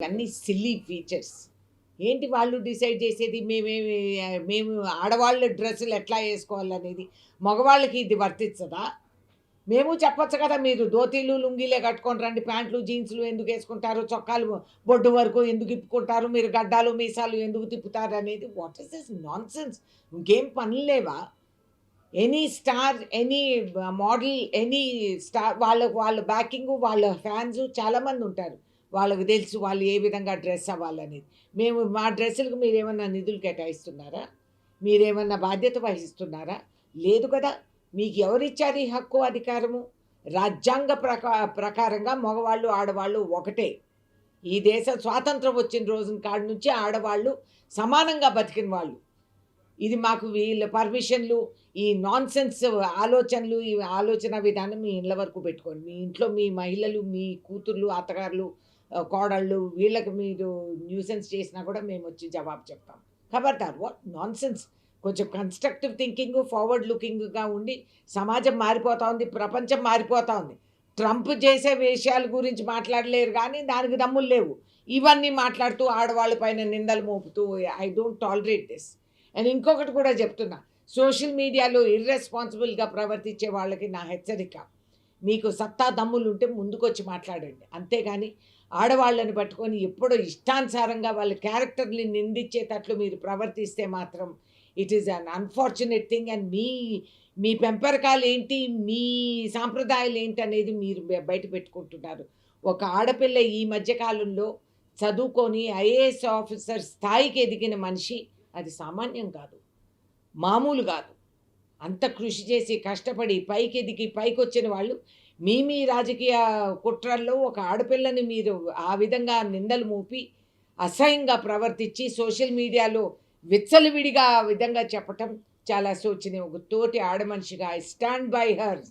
అన్నీ silly features. ఏంటి వాళ్ళు డిసైడ్ చేసేది మేము ఆడవాళ్ళ డ్రెస్సులు ఎట్లా ఏసుకోవాలనేది. మగవాళ్ళకి ఇది వర్తించదా? మేము చెప్పొచ్చు కదా! మీరు ధోతీలు, లుంగీలే కట్టుకొని రండి. ప్యాంట్లు, జీన్స్‌లు ఎందుకేసుకుంటారు? చొక్కాలు బొడ్డు వరకు ఎందుకు ఇప్పుకుంటారు? మీరు గడ్డాలు, మీసాలు ఎందుకు తిప్పుతారనేది వాట్ ఈస్ దిస్ నాన్‌సెన్స్? ఇంకేం పనులు లేవా? Any star, any model, any star వాళ్ళ బ్యాకింగు, వాళ్ళ ఫ్యాన్స్ చాలామందుంటారు. వాళ్ళకి తెలుసు వాళ్ళు ఏ విధంగా డ్రెస్ అవ్వాలనేది. మేము మా డ్రెస్సులకి మీరేమన్నా నిధులు కేటాయిస్తున్నారా? మీరేమన్నా బాధ్యత వహిస్తున్నారా? లేదు కదా! మీకు ఎవరిచ్చారు ఈ హక్కు, అధికారము? రాజ్యాంగ ప్రకారంగా మగవాళ్ళు, ఆడవాళ్ళు ఒకటే. ఈ దేశ స్వాతంత్రం వచ్చిన రోజున కాడి నుంచి ఆడవాళ్ళు సమానంగా బతికిన వాళ్ళు. ఇది మాకు వీళ్ళ పర్మిషన్‌లు, ఈ నాన్‌సెన్స్ ఆలోచనలు, ఈ ఆలోచన విధానం మీ ఇండ్ల వరకు పెట్టుకోండి. మీ ఇంట్లో మీ మహిళలు, మీ కూతుర్లు, అత్తగారులు, కోడళ్ళు వీళ్ళకి మీరు న్యూసెన్స్ చేసినా కూడా మేమొచ్చి జవాబు చెప్తాం. ఖబర్దార్! What nonsense! కొంచెం కన్‌స్ట్రక్టివ్ థింకింగు, ఫార్వర్డ్ లుకింగ్‌గా ఉండి సమాజం మారిపోతా ఉంది. ప్రపంచం మారిపోతా ఉంది. ట్రంప్ చేసే విషయాల గురించి మాట్లాడలేరు గానీ, దానికి దమ్ములు లేవు. ఇవన్నీ మాట్లాడుతూ ఆడవాళ్ళ పైన నిందలు మోపుతూ I don't tolerate this. And ఇంకొకటి కూడా చెప్తున్నా. సోషల్ మీడియాలో ఇర్రెస్పాన్సిబుల్‌గా ప్రవర్తించే వాళ్ళకి నా హెచ్చరిక. మీకు సత్తా దమ్ములుంటే ముందుకొచ్చి మాట్లాడండి. అంతేగాని ఆడవాళ్ళని పట్టుకొని ఎప్పుడో ఇష్టానుసారంగా వాళ్ళ క్యారెక్టర్‌ని నిందించేటట్లు మీరు ప్రవర్తిస్తే మాత్రం it is un unfortunate thing. And మీ పెంపరకాలేంటి, మీ సాంప్రదాయాలేంటనేది మీరు బయట పెట్టుకుంటున్నారు. ఒక ఆడపిల్ల ఈ మధ్య కాలంలో చదువుకొని ఐఏఎస్ ఆఫీసర్ స్థాయికి ఎదిగిన మనిషి అది సామాన్యం కాదు. మామూలు గాదు. అంత కృషి చేసి, కష్టపడి పైకెదిగి పైకొచ్చిన వాళ్ళు మీ రాజకీయ కుట్రల్లో ఒక ఆడపిల్లని మీరు ఆ విధంగా నిందలు మోపి, అసహ్యంగా ప్రవర్తించి, సోషల్ మీడియాలో విచ్చలవిడిగా ఆ విధంగా చెప్పటం చాలా శోచనీయం. ఒక తోటి ఆడమనిషిగా ఐ స్టాండ్ బై హర్.